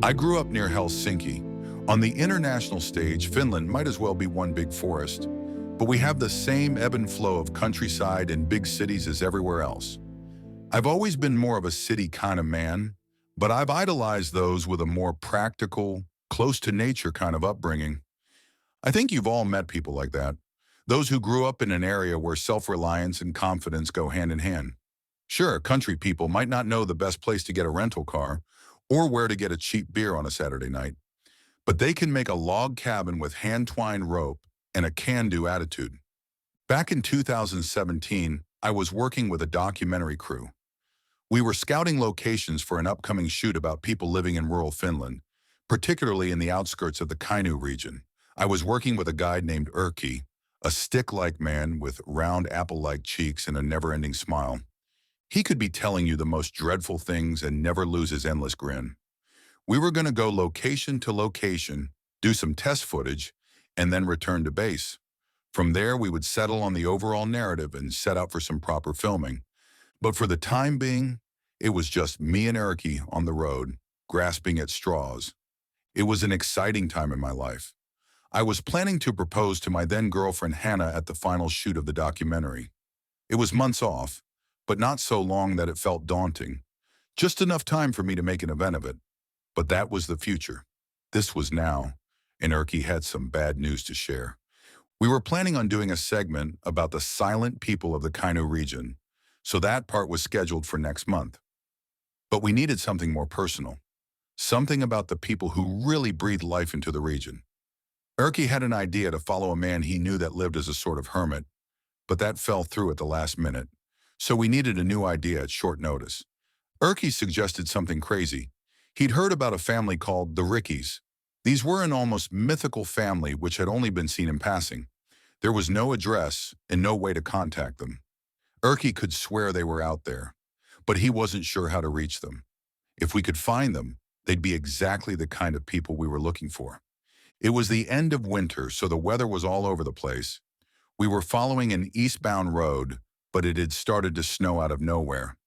I grew up near Helsinki. On the international stage, Finland might as well be one big forest, but we have the same ebb and flow of countryside and big cities as everywhere else. I've always been more of a city kind of man, but I've idolized those with a more practical, close to nature kind of upbringing. I think you've all met people like that. Those who grew up in an area where self-reliance and confidence go hand in hand. Sure, country people might not know the best place to get a rental car or where to get a cheap beer on a Saturday night, but they can make a log cabin with hand-twined rope and a can-do attitude. Back in 2017, I was working with a documentary crew. We were scouting locations for an upcoming shoot about people living in rural Finland, particularly in the outskirts of the Kainuu region. I was working with a guide named Erkki, a stick-like man with round apple-like cheeks and a never-ending smile. He could be telling you the most dreadful things and never lose his endless grin. We were going to go location to location, do some test footage, and then return to base. From there, we would settle on the overall narrative and set out for some proper filming. But for the time being, it was just me and Erkki on the road, grasping at straws. It was an exciting time in my life. I was planning to propose to my then-girlfriend Hannah at the final shoot of the documentary. It was months off, but not so long that it felt daunting. Just enough time for me to make an event of it. But that was the future. This was now, and Erkki had some bad news to share. We were planning on doing a segment about the silent people of the Kainuu region, so that part was scheduled for next month. But we needed something more personal, something about the people who really breathed life into the region. Erkki had an idea to follow a man he knew that lived as a sort of hermit, but that fell through at the last minute. So we needed a new idea at short notice. Erkki suggested something crazy. He'd heard about a family called the Rikkis. These were an almost mythical family which had only been seen in passing. There was no address and no way to contact them. Erkki could swear they were out there, but he wasn't sure how to reach them. If we could find them, they'd be exactly the kind of people we were looking for. It was the end of winter, so the weather was all over the place. We were following an eastbound road, but it had started to snow out of nowhere.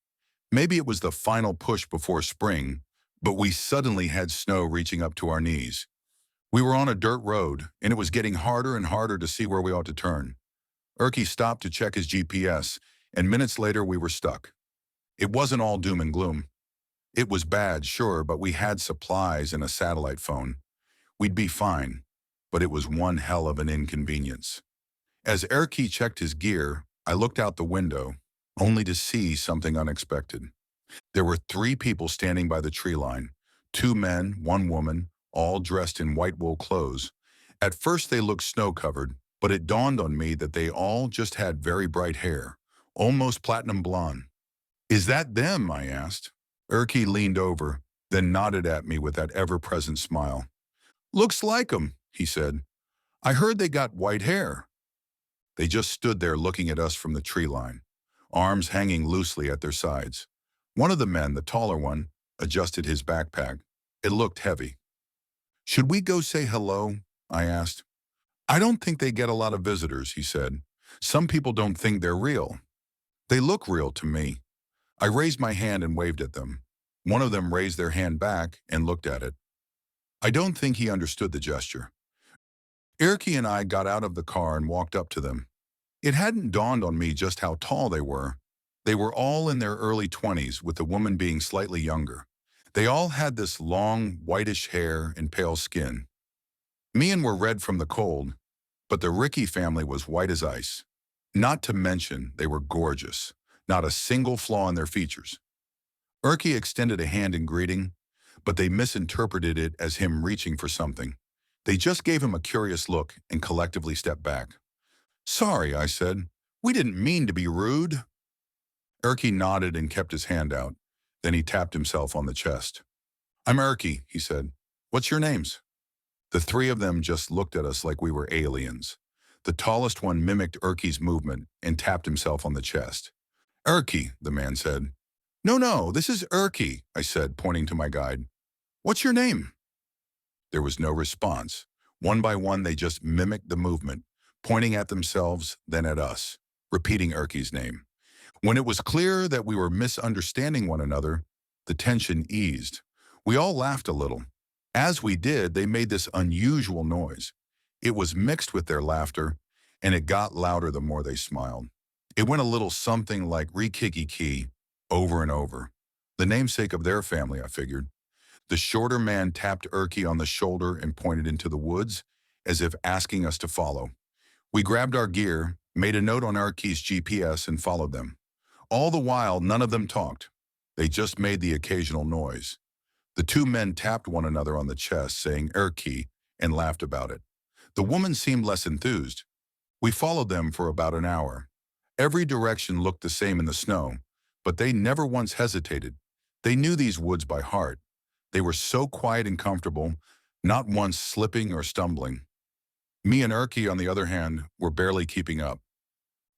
Maybe it was the final push before spring, but we suddenly had snow reaching up to our knees. We were on a dirt road, and it was getting harder and harder to see where we ought to turn. Erkki stopped to check his GPS, and minutes later we were stuck. It wasn't all doom and gloom. It was bad, sure, but we had supplies and a satellite phone. We'd be fine, but it was one hell of an inconvenience. As Erkki checked his gear, I looked out the window, only to see something unexpected. There were 3 people standing by the tree line, 2 men, 1 woman, all dressed in white wool clothes. At first they looked snow-covered, but it dawned on me that they all just had very bright hair, almost platinum blonde. "Is that them?" I asked. Erkki leaned over, then nodded at me with that ever-present smile. "Looks like 'em," he said. "I heard they got white hair." They just stood there looking at us from the tree line, arms hanging loosely at their sides. One of the men, the taller one, adjusted his backpack. It looked heavy. "Should we go say hello?" I asked. "I don't think they get a lot of visitors," he said. "Some people don't think they're real." "They look real to me." I raised my hand and waved at them. One of them raised their hand back and looked at it. I don't think he understood the gesture. Erkki and I got out of the car and walked up to them. It hadn't dawned on me just how tall they were. They were all in their early 20s, with the woman being slightly younger. They all had this long, whitish hair and pale skin. Me and were red from the cold, but the Rikki family was white as ice. Not to mention, they were gorgeous, not a single flaw in their features. Erkki extended a hand in greeting, but they misinterpreted it as him reaching for something. They just gave him a curious look and collectively stepped back. "Sorry," I said. "We didn't mean to be rude." Erkki nodded and kept his hand out. Then he tapped himself on the chest. "I'm Erkki," he said. "What's your names?" The 3 of them just looked at us like we were aliens. The tallest one mimicked Erkki's movement and tapped himself on the chest. "Erkki," the man said. No, this is Erkki," I said, pointing to my guide. "What's your name?" There was no response. One by one, they just mimicked the movement, pointing at themselves, then at us, repeating Erkki's name. When it was clear that we were misunderstanding one another, the tension eased. We all laughed a little. As we did, they made this unusual noise. It was mixed with their laughter, and it got louder the more they smiled. It went a little something like ree-kicki-kee over and over. The namesake of their family, I figured. The shorter man tapped Erkki on the shoulder and pointed into the woods, as if asking us to follow. We grabbed our gear, made a note on Erkki's GPS, and followed them. All the while, none of them talked. They just made the occasional noise. The two men tapped one another on the chest, saying Erkki, and laughed about it. The woman seemed less enthused. We followed them for about an hour. Every direction looked the same in the snow, but they never once hesitated. They knew these woods by heart. They were so quiet and comfortable, not once slipping or stumbling. Me and Erkki, on the other hand, were barely keeping up.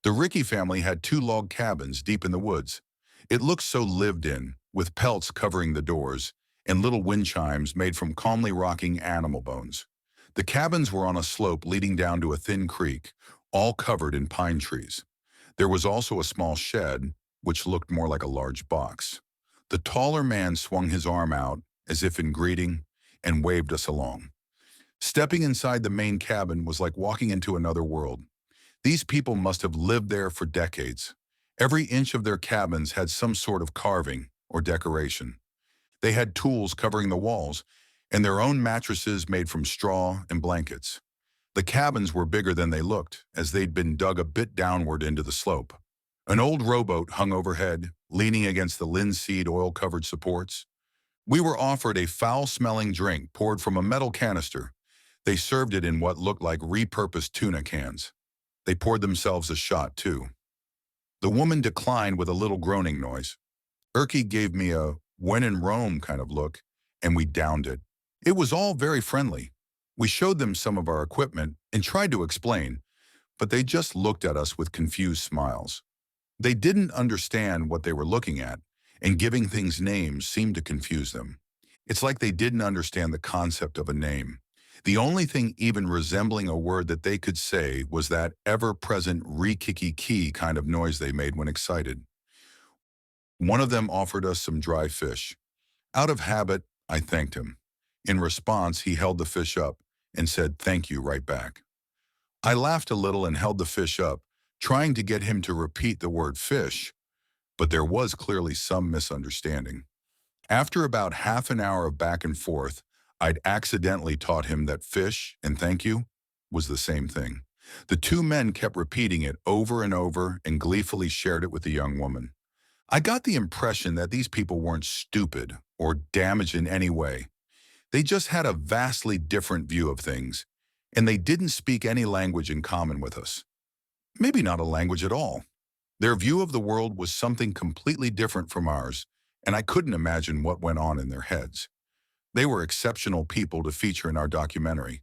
The Rikki family had 2 log cabins deep in the woods. It looked so lived in, with pelts covering the doors, and little wind chimes made from calmly rocking animal bones. The cabins were on a slope leading down to a thin creek, all covered in pine trees. There was also a small shed, which looked more like a large box. The taller man swung his arm out, as if in greeting, and waved us along. Stepping inside the main cabin was like walking into another world. These people must have lived there for decades. Every inch of their cabins had some sort of carving or decoration. They had tools covering the walls, and their own mattresses made from straw and blankets. The cabins were bigger than they looked, as they'd been dug a bit downward into the slope. An old rowboat hung overhead, leaning against the linseed oil-covered supports. We were offered a foul-smelling drink poured from a metal canister. They served it in what looked like repurposed tuna cans. They poured themselves a shot, too. The woman declined with a little groaning noise. Erkki gave me a when in Rome kind of look, and we downed it. It was all very friendly. We showed them some of our equipment and tried to explain, but they just looked at us with confused smiles. They didn't understand what they were looking at, and giving things names seemed to confuse them. It's like they didn't understand the concept of a name. The only thing even resembling a word that they could say was that ever-present ree-kicki-kee kind of noise they made when excited. One of them offered us some dry fish. Out of habit, I thanked him. In response, he held the fish up and said thank you right back. I laughed a little and held the fish up, trying to get him to repeat the word fish, but there was clearly some misunderstanding. After about half an hour of back and forth, I'd accidentally taught him that fish and thank you was the same thing. The two men kept repeating it over and over and gleefully shared it with the young woman. I got the impression that these people weren't stupid or damaged in any way. They just had a vastly different view of things, and they didn't speak any language in common with us. Maybe not a language at all. Their view of the world was something completely different from ours, and I couldn't imagine what went on in their heads. They were exceptional people to feature in our documentary.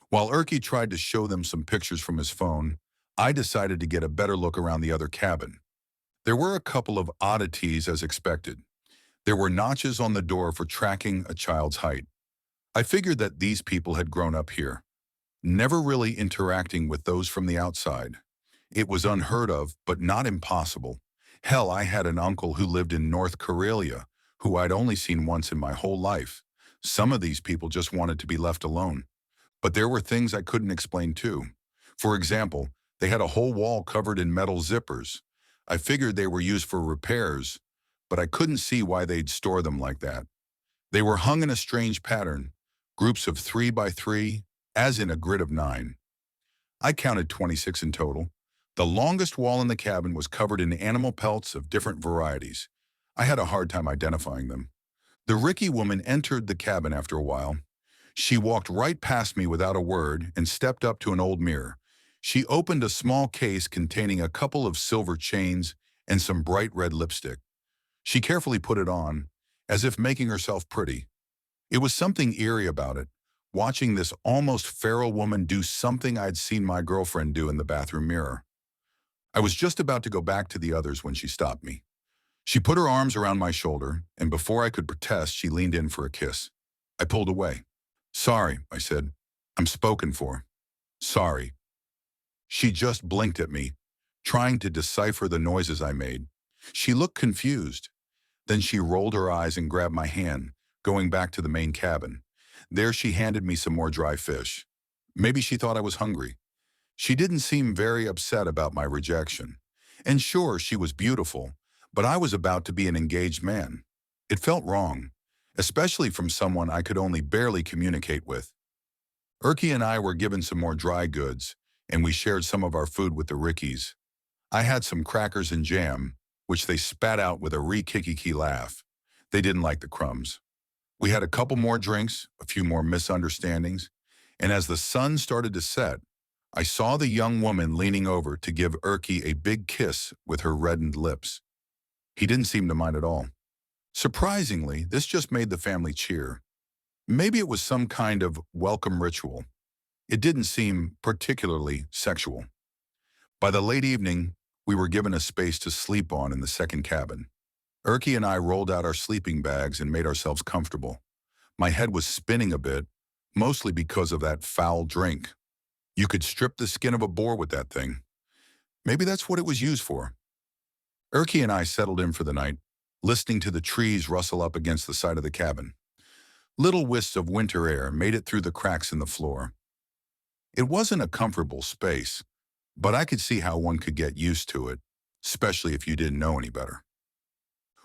While Erkki tried to show them some pictures from his phone, I decided to get a better look around the other cabin. There were a couple of oddities as expected. There were notches on the door for tracking a child's height. I figured that these people had grown up here, never really interacting with those from the outside. It was unheard of, but not impossible. Hell, I had an uncle who lived in North Karelia, who I'd only seen once in my whole life. Some of these people just wanted to be left alone. But there were things I couldn't explain too. For example, they had a whole wall covered in metal zippers. I figured they were used for repairs, but I couldn't see why they'd store them like that. They were hung in a strange pattern, groups of 3 by 3, as in a grid of 9. I counted 26 in total. The longest wall in the cabin was covered in animal pelts of different varieties. I had a hard time identifying them. The Rikki woman entered the cabin after a while. She walked right past me without a word and stepped up to an old mirror. She opened a small case containing a couple of silver chains and some bright red lipstick. She carefully put it on, as if making herself pretty. It was something eerie about it, watching this almost feral woman do something I'd seen my girlfriend do in the bathroom mirror. I was just about to go back to the others when she stopped me. She put her arms around my shoulder, and before I could protest, she leaned in for a kiss. I pulled away. Sorry, I said. I'm spoken for. Sorry. She just blinked at me, trying to decipher the noises I made. She looked confused. Then she rolled her eyes and grabbed my hand, going back to the main cabin. There she handed me some more dry fish. Maybe she thought I was hungry. She didn't seem very upset about my rejection. And sure, she was beautiful, but I was about to be an engaged man. It felt wrong, especially from someone I could only barely communicate with. Erkki and I were given some more dry goods, and we shared some of our food with the Rikkis. I had some crackers and jam, which they spat out with a ree-kicki-kee laugh. They didn't like the crumbs. We had a couple more drinks, a few more misunderstandings, and as the sun started to set, I saw the young woman leaning over to give Erkki a big kiss with her reddened lips. He didn't seem to mind at all. Surprisingly, this just made the family cheer. Maybe it was some kind of welcome ritual. It didn't seem particularly sexual. By the late evening, we were given a space to sleep on in the second cabin. Erkki and I rolled out our sleeping bags and made ourselves comfortable. My head was spinning a bit, mostly because of that foul drink. You could strip the skin of a boar with that thing. Maybe that's what it was used for. Erkki and I settled in for the night, listening to the trees rustle up against the side of the cabin. Little wisps of winter air made it through the cracks in the floor. It wasn't a comfortable space, but I could see how one could get used to it, especially if you didn't know any better.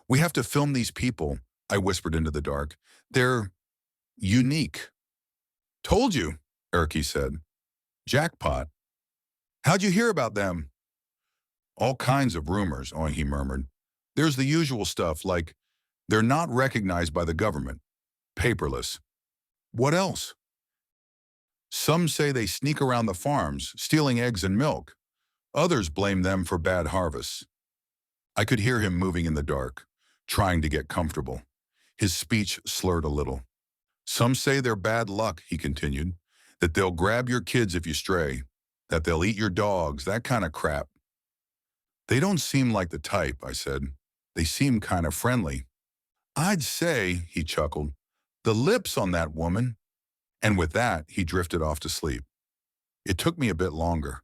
"We have to film these people," I whispered into the dark. "They're unique." "Told you," Erkki said. "Jackpot. How'd you hear about them?" "All kinds of rumors," he murmured. "There's the usual stuff, like they're not recognized by the government. Paperless. What else? Some say they sneak around the farms, stealing eggs and milk. Others blame them for bad harvests." I could hear him moving in the dark, trying to get comfortable. His speech slurred a little. "Some say they're bad luck," he continued, "that they'll grab your kids if you stray, that they'll eat your dogs, that kind of crap." "They don't seem like the type," I said. "They seem kind of friendly." "I'd say," he chuckled, "the lips on that woman." And with that, he drifted off to sleep. It took me a bit longer.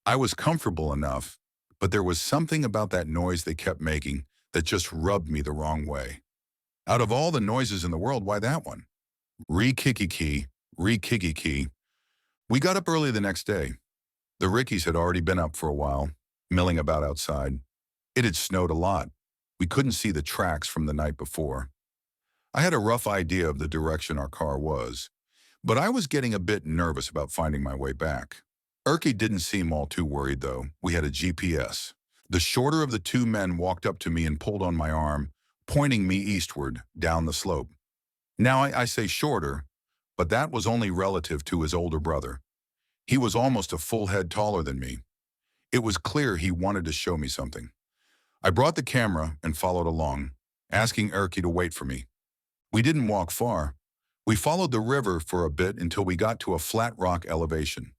I was comfortable enough, but there was something about that noise they kept making that just rubbed me the wrong way. Out of all the noises in the world, why that one? Ree-kicki-kee, ree-kicki-kee. We got up early the next day. The Rikkis had already been up for a while, milling about outside. It had snowed a lot. We couldn't see the tracks from the night before. I had a rough idea of the direction our car was, but I was getting a bit nervous about finding my way back. Erkki didn't seem all too worried, though. We had a GPS. The shorter of the two men walked up to me and pulled on my arm, pointing me eastward, down the slope. Now I say shorter, but that was only relative to his older brother. He was almost a full head taller than me. It was clear he wanted to show me something. I brought the camera and followed along, asking Erkki to wait for me. We didn't walk far. We followed the river for a bit until we got to a flat rock elevation.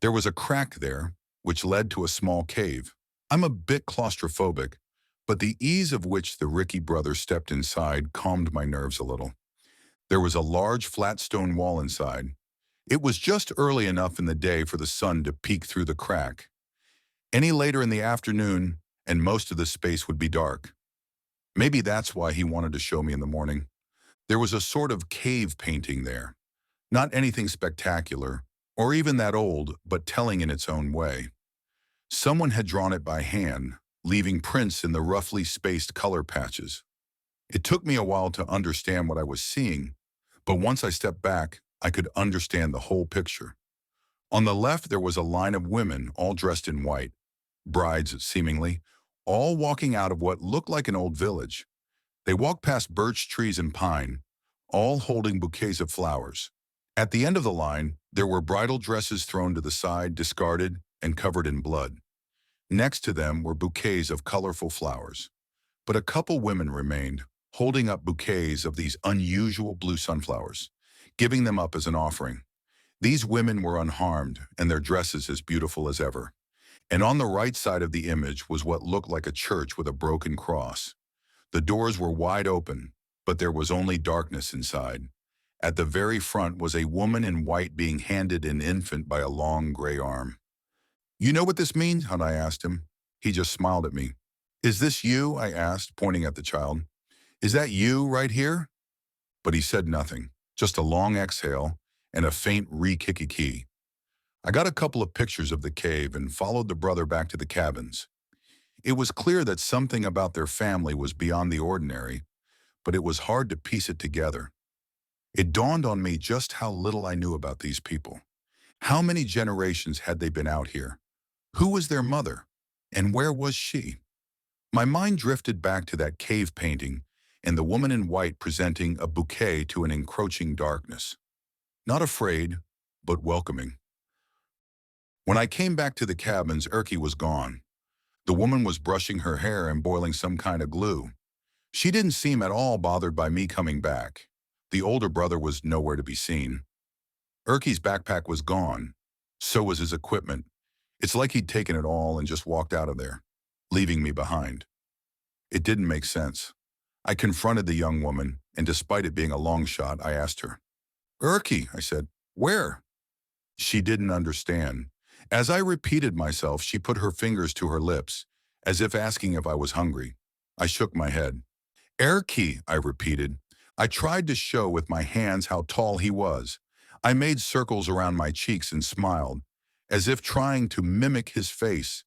There was a crack there, which led to a small cave. I'm a bit claustrophobic, but the ease of which the Rikki brothers stepped inside calmed my nerves a little. There was a large flat stone wall inside. It was just early enough in the day for the sun to peek through the crack. Any later in the afternoon, and most of the space would be dark. Maybe that's why he wanted to show me in the morning. There was a sort of cave painting there. Not anything spectacular, or even that old, but telling in its own way. Someone had drawn it by hand, leaving prints in the roughly spaced color patches. It took me a while to understand what I was seeing, but once I stepped back, I could understand the whole picture. On the left, there was a line of women, all dressed in white, brides seemingly, all walking out of what looked like an old village. They walked past birch trees and pine, all holding bouquets of flowers. At the end of the line, there were bridal dresses thrown to the side, discarded, and covered in blood. Next to them were bouquets of colorful flowers. But a couple women remained, holding up bouquets of these unusual blue sunflowers, giving them up as an offering. These women were unharmed, and their dresses as beautiful as ever. And on the right side of the image was what looked like a church with a broken cross. The doors were wide open, but there was only darkness inside. At the very front was a woman in white being handed an infant by a long gray arm. "You know what this means?" I asked him. He just smiled at me. "Is this you?" I asked, pointing at the child. "Is that you right here?" But he said nothing. Just a long exhale and a faint ree-kicki-kee. I got a couple of pictures of the cave and followed the brother back to the cabins. It was clear that something about their family was beyond the ordinary, but it was hard to piece it together. It dawned on me just how little I knew about these people. How many generations had they been out here? Who was their mother? And where was she? My mind drifted back to that cave painting and the woman in white presenting a bouquet to an encroaching darkness. Not afraid, but welcoming. When I came back to the cabins, Erkki was gone. The woman was brushing her hair and boiling some kind of glue. She didn't seem at all bothered by me coming back. The older brother was nowhere to be seen. Erkki's backpack was gone. So was his equipment. It's like he'd taken it all and just walked out of there, leaving me behind. It didn't make sense. I confronted the young woman, and despite it being a long shot, I asked her. "Erkki," I said, "where?" She didn't understand. As I repeated myself, she put her fingers to her lips, as if asking if I was hungry. I shook my head. "Erkki," I repeated. I tried to show with my hands how tall he was. I made circles around my cheeks and smiled, as if trying to mimic his face.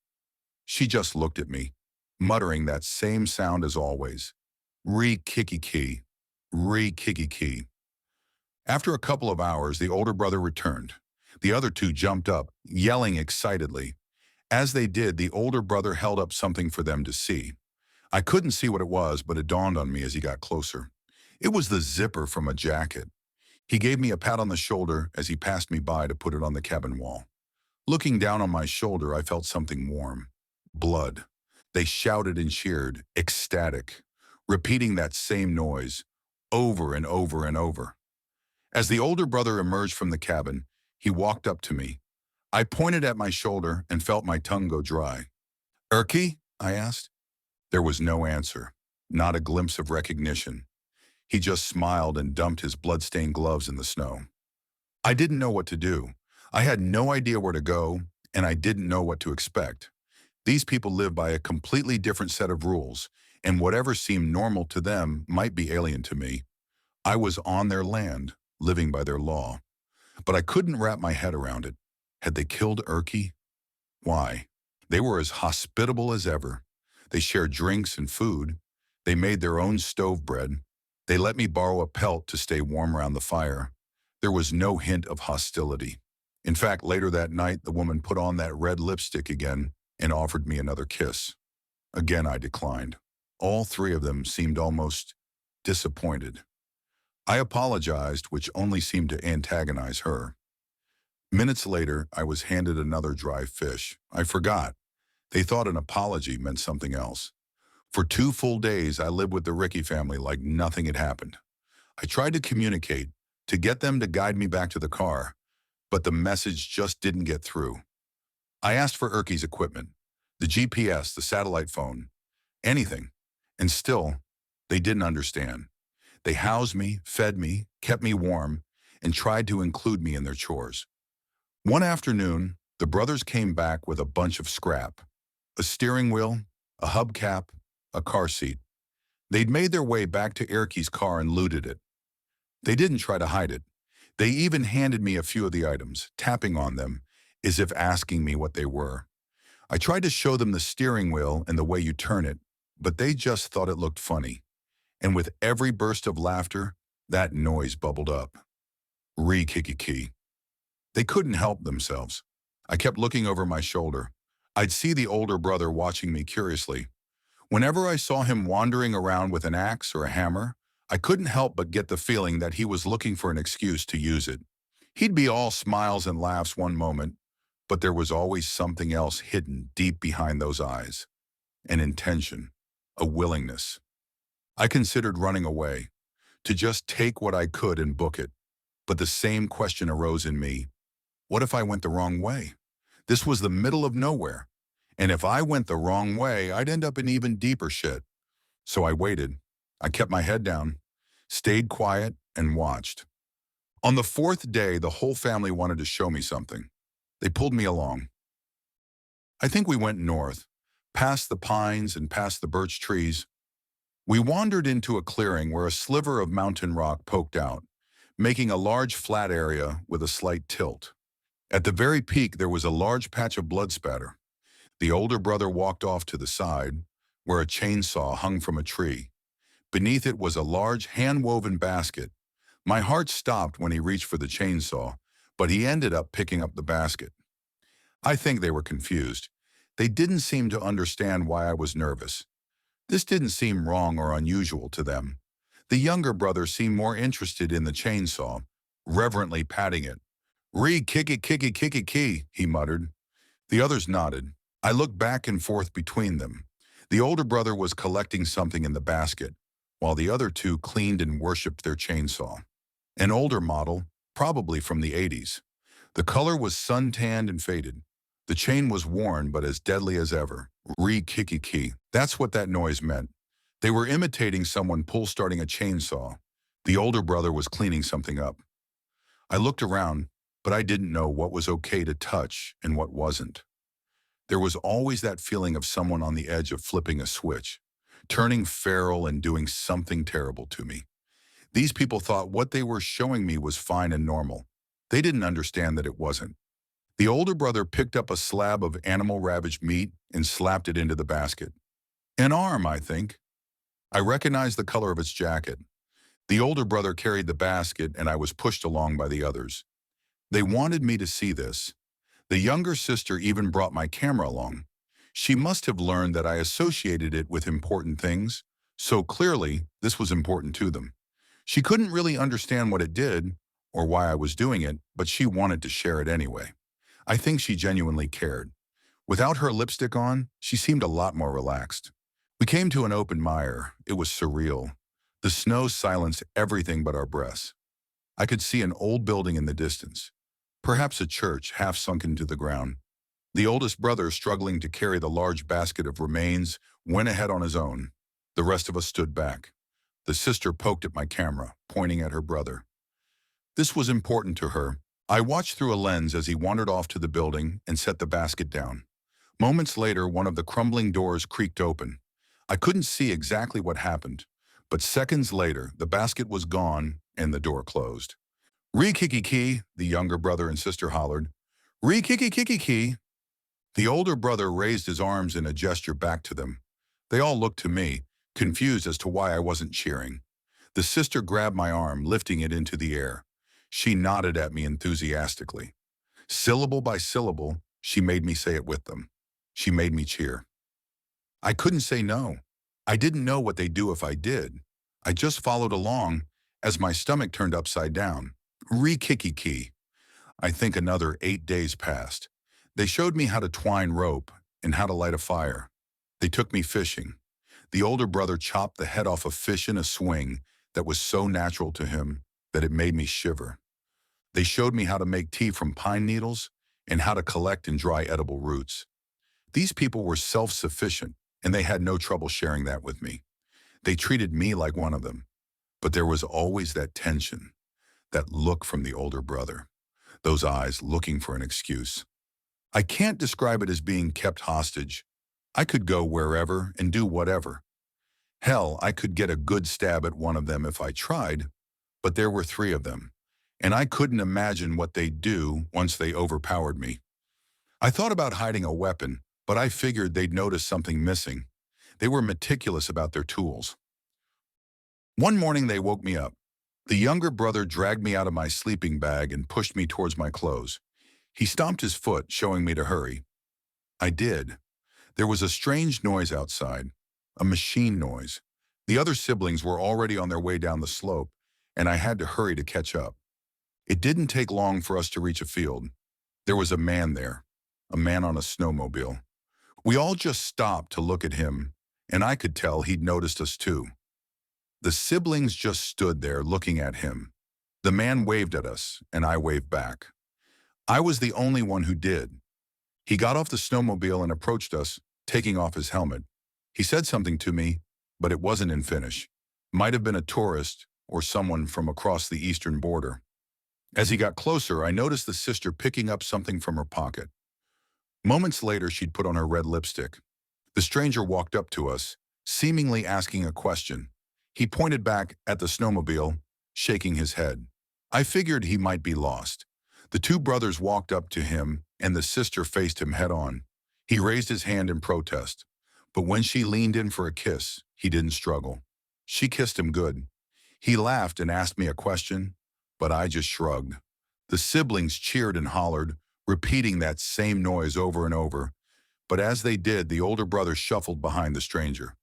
She just looked at me, muttering that same sound as always. Ree-kicki-kee, ree-kicki-kee. After a couple of hours, the older brother returned. The other two jumped up, yelling excitedly. As they did, the older brother held up something for them to see. I couldn't see what it was, but it dawned on me as he got closer. It was the zipper from a jacket. He gave me a pat on the shoulder as he passed me by to put it on the cabin wall. Looking down on my shoulder, I felt something warm. Blood. They shouted and cheered, ecstatic, repeating that same noise, over and over and over. As the older brother emerged from the cabin, he walked up to me. I pointed at my shoulder and felt my tongue go dry. "Erkki?" I asked. There was no answer, not a glimpse of recognition. He just smiled and dumped his blood-stained gloves in the snow. I didn't know what to do. I had no idea where to go, and I didn't know what to expect. These people live by a completely different set of rules, and whatever seemed normal to them might be alien to me. I was on their land, living by their law. But I couldn't wrap my head around it. Had they killed Erkki? Why? They were as hospitable as ever. They shared drinks and food. They made their own stove bread. They let me borrow a pelt to stay warm around the fire. There was no hint of hostility. In fact, later that night, the woman put on that red lipstick again and offered me another kiss. Again, I declined. All three of them seemed almost disappointed. I apologized, which only seemed to antagonize her. Minutes later, I was handed another dry fish. I forgot. They thought an apology meant something else. For 2 full days, I lived with the Rikki family like nothing had happened. I tried to communicate, to get them to guide me back to the car, but the message just didn't get through. I asked for Erkki's equipment, the GPS, the satellite phone, anything, and still, they didn't understand. They housed me, fed me, kept me warm, and tried to include me in their chores. One afternoon, the brothers came back with a bunch of scrap. A steering wheel, a hubcap, a car seat. They'd made their way back to Erkki's car and looted it. They didn't try to hide it. They even handed me a few of the items, tapping on them, as if asking me what they were. I tried to show them the steering wheel and the way you turn it, but they just thought it looked funny. And with every burst of laughter, that noise bubbled up. Ree-kicki-kee. They couldn't help themselves. I kept looking over my shoulder. I'd see the older brother watching me curiously. Whenever I saw him wandering around with an axe or a hammer, I couldn't help but get the feeling that he was looking for an excuse to use it. He'd be all smiles and laughs one moment, but there was always something else hidden deep behind those eyes. An intention, a willingness. I considered running away, to just take what I could and book it. But the same question arose in me. What if I went the wrong way? This was the middle of nowhere. And if I went the wrong way, I'd end up in even deeper shit. So I waited. I kept my head down, stayed quiet, and watched. On the 4th day, the whole family wanted to show me something. They pulled me along. I think we went north, past the pines and past the birch trees. We wandered into a clearing where a sliver of mountain rock poked out, making a large flat area with a slight tilt. At the very peak, there was a large patch of blood spatter. The older brother walked off to the side, where a chainsaw hung from a tree. Beneath it was a large hand-woven basket. My heart stopped when he reached for the chainsaw, but he ended up picking up the basket. I think they were confused. They didn't seem to understand why I was nervous. This didn't seem wrong or unusual to them. The younger brother seemed more interested in the chainsaw, reverently patting it. Ree-kicki-kee-kee, he muttered. The others nodded. I looked back and forth between them. The older brother was collecting something in the basket, while the other two cleaned and worshipped their chainsaw. An older model, probably from the 80s. The color was sun-tanned and faded. The chain was worn but as deadly as ever. Ree-kicki-kee. That's what that noise meant. They were imitating someone pull-starting a chainsaw. The older brother was cleaning something up. I looked around, but I didn't know what was okay to touch and what wasn't. There was always that feeling of someone on the edge of flipping a switch, turning feral and doing something terrible to me. These people thought what they were showing me was fine and normal. They didn't understand that it wasn't. The older brother picked up a slab of animal-ravaged meat and slapped it into the basket. An arm, I think. I recognized the color of its jacket. The older brother carried the basket and I was pushed along by the others. They wanted me to see this. The younger sister even brought my camera along. She must have learned that I associated it with important things, so clearly this was important to them. She couldn't really understand what it did or why I was doing it, but she wanted to share it anyway. I think she genuinely cared. Without her lipstick on, she seemed a lot more relaxed. We came to an open mire. It was surreal. The snow silenced everything but our breaths. I could see an old building in the distance, perhaps a church half sunk into the ground. The oldest brother, struggling to carry the large basket of remains, went ahead on his own. The rest of us stood back. The sister poked at my camera, pointing at her brother. This was important to her. I watched through a lens as he wandered off to the building and set the basket down. Moments later, one of the crumbling doors creaked open. I couldn't see exactly what happened, but seconds later, the basket was gone and the door closed. Ree-kicki-kee, the younger brother and sister hollered. Ree-kicki-kee-kee. The older brother raised his arms in a gesture back to them. They all looked to me, confused as to why I wasn't cheering. The sister grabbed my arm, lifting it into the air. She nodded at me enthusiastically. Syllable by syllable, she made me say it with them. She made me cheer. I couldn't say no. I didn't know what they'd do if I did. I just followed along as my stomach turned upside down. Ree-kicki-kee. I think another 8 days passed. They showed me how to twine rope and how to light a fire. They took me fishing. The older brother chopped the head off a fish in a swing that was so natural to him that it made me shiver. They showed me how to make tea from pine needles and how to collect and dry edible roots. These people were self-sufficient, and they had no trouble sharing that with me. They treated me like one of them. But there was always that tension, that look from the older brother, those eyes looking for an excuse. I can't describe it as being kept hostage. I could go wherever and do whatever. Hell, I could get a good stab at one of them if I tried, but there were 3 of them, and I couldn't imagine what they'd do once they overpowered me. I thought about hiding a weapon, but I figured they'd notice something missing. They were meticulous about their tools. One morning they woke me up. The younger brother dragged me out of my sleeping bag and pushed me towards my clothes. He stomped his foot, showing me to hurry. I did. There was a strange noise outside, a machine noise. The other siblings were already on their way down the slope, and I had to hurry to catch up. It didn't take long for us to reach a field. There was a man there, a man on a snowmobile. We all just stopped to look at him, and I could tell he'd noticed us too. The siblings just stood there looking at him. The man waved at us, and I waved back. I was the only one who did. He got off the snowmobile and approached us, taking off his helmet. He said something to me, but it wasn't in Finnish. Might have been a tourist or someone from across the eastern border. As he got closer, I noticed the sister picking up something from her pocket. Moments later, she'd put on her red lipstick. The stranger walked up to us, seemingly asking a question. He pointed back at the snowmobile, shaking his head. I figured he might be lost. The two brothers walked up to him, and the sister faced him head-on. He raised his hand in protest, but when she leaned in for a kiss, he didn't struggle. She kissed him good. He laughed and asked me a question, but I just shrugged. The siblings cheered and hollered, repeating that same noise over and over. But as they did, the older brother shuffled behind the stranger.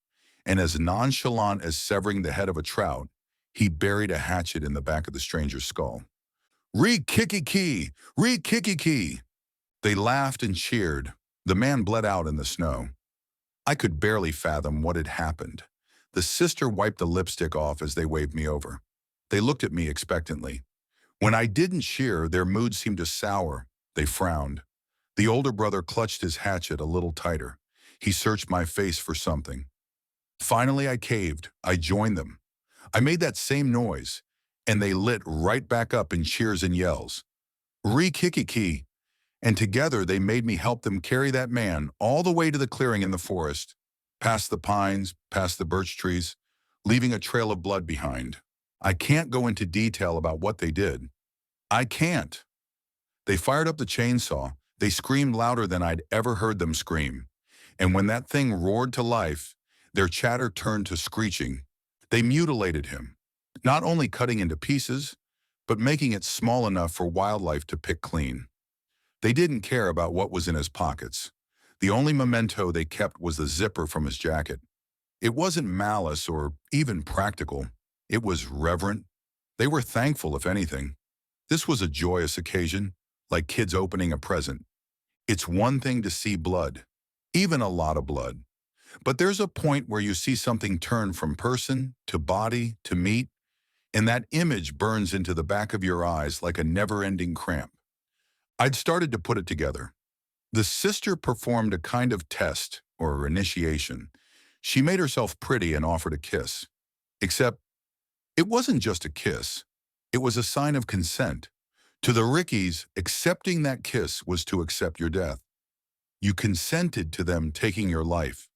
And as nonchalant as severing the head of a trout, he buried a hatchet in the back of the stranger's skull. Ree-kicki-kee! Ree-kicki-kee! They laughed and cheered. The man bled out in the snow. I could barely fathom what had happened. The sister wiped the lipstick off as they waved me over. They looked at me expectantly. When I didn't cheer, their mood seemed to sour. They frowned. The older brother clutched his hatchet a little tighter. He searched my face for something. Finally, I caved. I joined them. I made that same noise, and they lit right back up in cheers and yells. Ree-kicki-kee! And together they made me help them carry that man all the way to the clearing in the forest, past the pines, past the birch trees, leaving a trail of blood behind. I can't go into detail about what they did. I can't. They fired up the chainsaw. They screamed louder than I'd ever heard them scream. And when that thing roared to life, their chatter turned to screeching. They mutilated him, not only cutting into pieces, but making it small enough for wildlife to pick clean. They didn't care about what was in his pockets. The only memento they kept was the zipper from his jacket. It wasn't malice or even practical. It was reverent. They were thankful, if anything. This was a joyous occasion, like kids opening a present. It's one thing to see blood, even a lot of blood. But there's a point where you see something turn from person to body to meat, and that image burns into the back of your eyes like a never-ending cramp. I'd started to put it together. The sister performed a kind of test or initiation. She made herself pretty and offered a kiss. Except, it wasn't just a kiss. It was a sign of consent. To the Rikkis, accepting that kiss was to accept your death. You consented to them taking your life.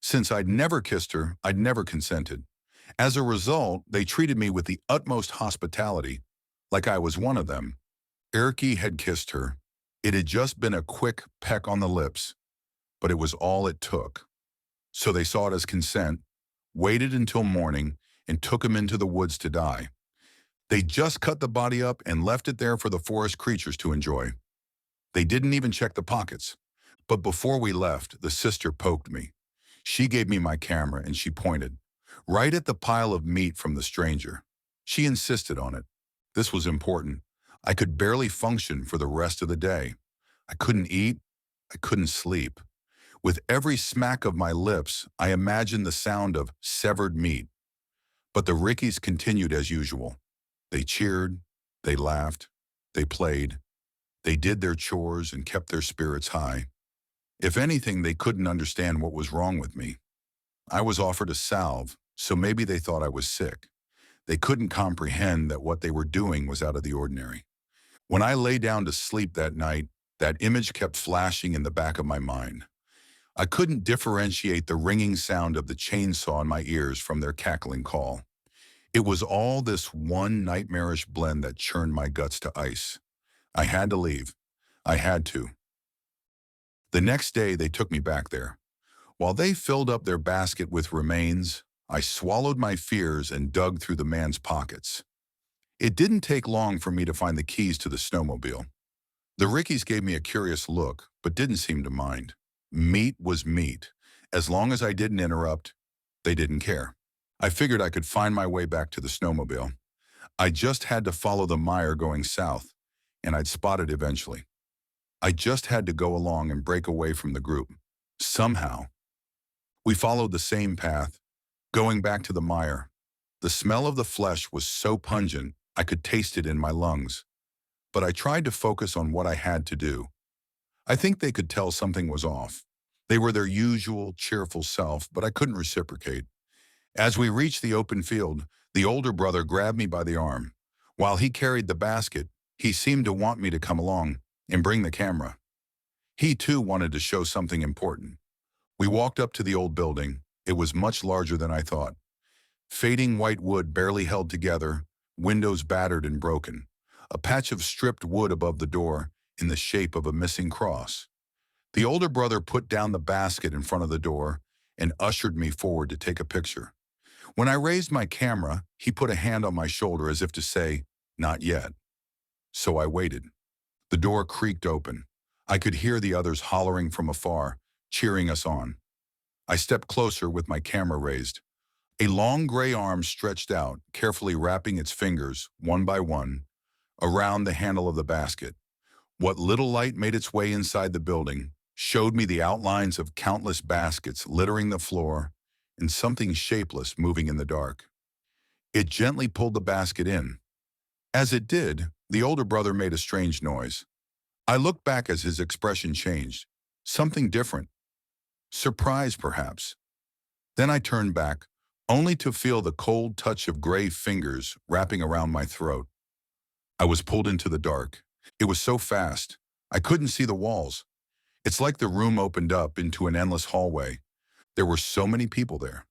Since I'd never kissed her, I'd never consented. As a result, they treated me with the utmost hospitality, like I was one of them. Erkki had kissed her. It had just been a quick peck on the lips, but it was all it took. So they saw it as consent, waited until morning, and took him into the woods to die. They just cut the body up and left it there for the forest creatures to enjoy. They didn't even check the pockets. But before we left, the sister poked me. She gave me my camera and she pointed, right at the pile of meat from the stranger. She insisted on it. This was important. I could barely function for the rest of the day. I couldn't eat. I couldn't sleep. With every smack of my lips, I imagined the sound of severed meat. But the Rikkis continued as usual. They cheered, they laughed, they played, they did their chores and kept their spirits high. If anything, they couldn't understand what was wrong with me. I was offered a salve, so maybe they thought I was sick. They couldn't comprehend that what they were doing was out of the ordinary. When I lay down to sleep that night, that image kept flashing in the back of my mind. I couldn't differentiate the ringing sound of the chainsaw in my ears from their cackling call. It was all this one nightmarish blend that churned my guts to ice. I had to leave. I had to. The next day, they took me back there. While they filled up their basket with remains, I swallowed my fears and dug through the man's pockets. It didn't take long for me to find the keys to the snowmobile. The Rikkis gave me a curious look, but didn't seem to mind. Meat was meat. As long as I didn't interrupt, they didn't care. I figured I could find my way back to the snowmobile. I just had to follow the mire going south, and I'd spot it eventually. I just had to go along and break away from the group. Somehow. We followed the same path, going back to the mire. The smell of the flesh was so pungent, I could taste it in my lungs. But I tried to focus on what I had to do. I think they could tell something was off. They were their usual, cheerful self, but I couldn't reciprocate. As we reached the open field, the older brother grabbed me by the arm. While he carried the basket, he seemed to want me to come along and bring the camera. He too wanted to show something important. We walked up to the old building. It was much larger than I thought. Fading white wood barely held together, windows battered and broken, a patch of stripped wood above the door in the shape of a missing cross. The older brother put down the basket in front of the door and ushered me forward to take a picture. When I raised my camera, he put a hand on my shoulder as if to say, "Not yet." So I waited. The door creaked open. I could hear the others hollering from afar, cheering us on. I stepped closer with my camera raised. A long gray arm stretched out, carefully wrapping its fingers, one by one, around the handle of the basket. What little light made its way inside the building showed me the outlines of countless baskets littering the floor and something shapeless moving in the dark. It gently pulled the basket in. As it did, the older brother made a strange noise. I looked back as his expression changed. Something different. Surprise, perhaps. Then I turned back, only to feel the cold touch of gray fingers wrapping around my throat. I was pulled into the dark. It was so fast, I couldn't see the walls. It's like the room opened up into an endless hallway. There were so many people there.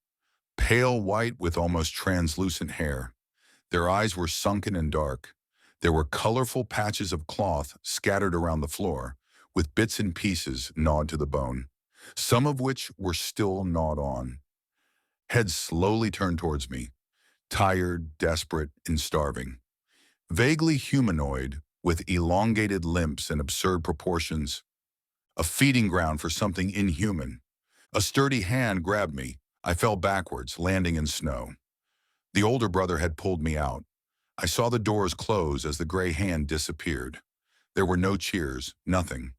Pale white with almost translucent hair. Their eyes were sunken and dark. There were colorful patches of cloth scattered around the floor, with bits and pieces gnawed to the bone, some of which were still gnawed on. Heads slowly turned towards me, tired, desperate, and starving. Vaguely humanoid, with elongated limbs and absurd proportions. A feeding ground for something inhuman. A sturdy hand grabbed me. I fell backwards, landing in snow. The older brother had pulled me out. I saw the doors close as the gray hand disappeared. There were no cheers, nothing.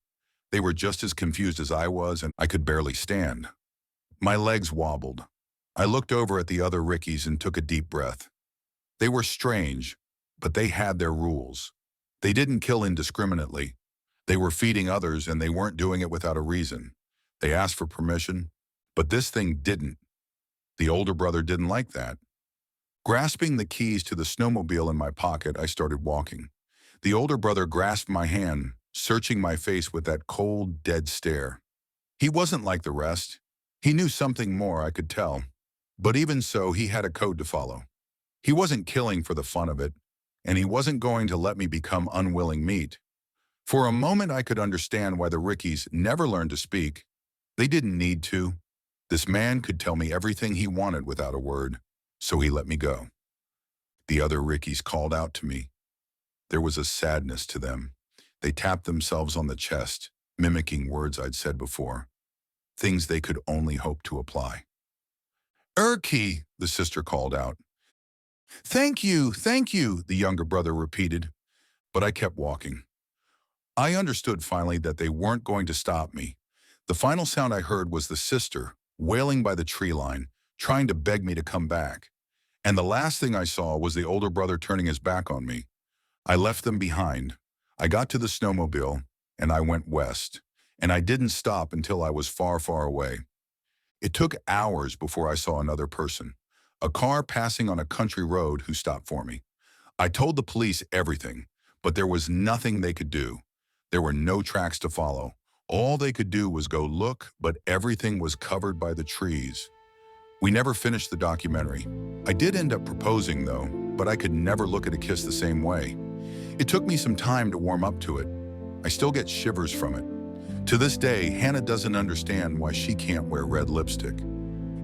They were just as confused as I was, and I could barely stand. My legs wobbled. I looked over at the other Rikkis and took a deep breath. They were strange, but they had their rules. They didn't kill indiscriminately. They were feeding others, and they weren't doing it without a reason. They asked for permission, but this thing didn't. The older brother didn't like that. Grasping the keys to the snowmobile in my pocket, I started walking. The older brother grasped my hand, searching my face with that cold, dead stare. He wasn't like the rest. He knew something more, I could tell. But even so, he had a code to follow. He wasn't killing for the fun of it, and he wasn't going to let me become unwilling meat. For a moment, I could understand why the Rikkis never learned to speak. They didn't need to. This man could tell me everything he wanted without a word, so he let me go. The other Rikkis called out to me. There was a sadness to them. They tapped themselves on the chest, mimicking words I'd said before, things they could only hope to apply. "Erkki," the sister called out. Thank you, the younger brother repeated, but I kept walking. I understood finally that they weren't going to stop me. The final sound I heard was the sister, wailing by the tree line, trying to beg me to come back. And the last thing I saw was the older brother turning his back on me. I left them behind. I got to the snowmobile, and I went west. And I didn't stop until I was far, far away. It took hours before I saw another person, a car passing on a country road who stopped for me. I told the police everything, but there was nothing they could do. There were no tracks to follow. All they could do was go look, but everything was covered by the trees. We never finished the documentary. I did end up proposing, though, but I could never look at a kiss the same way. It took me some time to warm up to it. I still get shivers from it. To this day, Hannah doesn't understand why she can't wear red lipstick.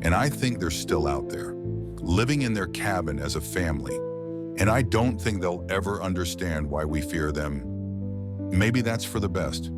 And I think they're still out there, living in their cabin as a family. And I don't think they'll ever understand why we fear them. Maybe that's for the best.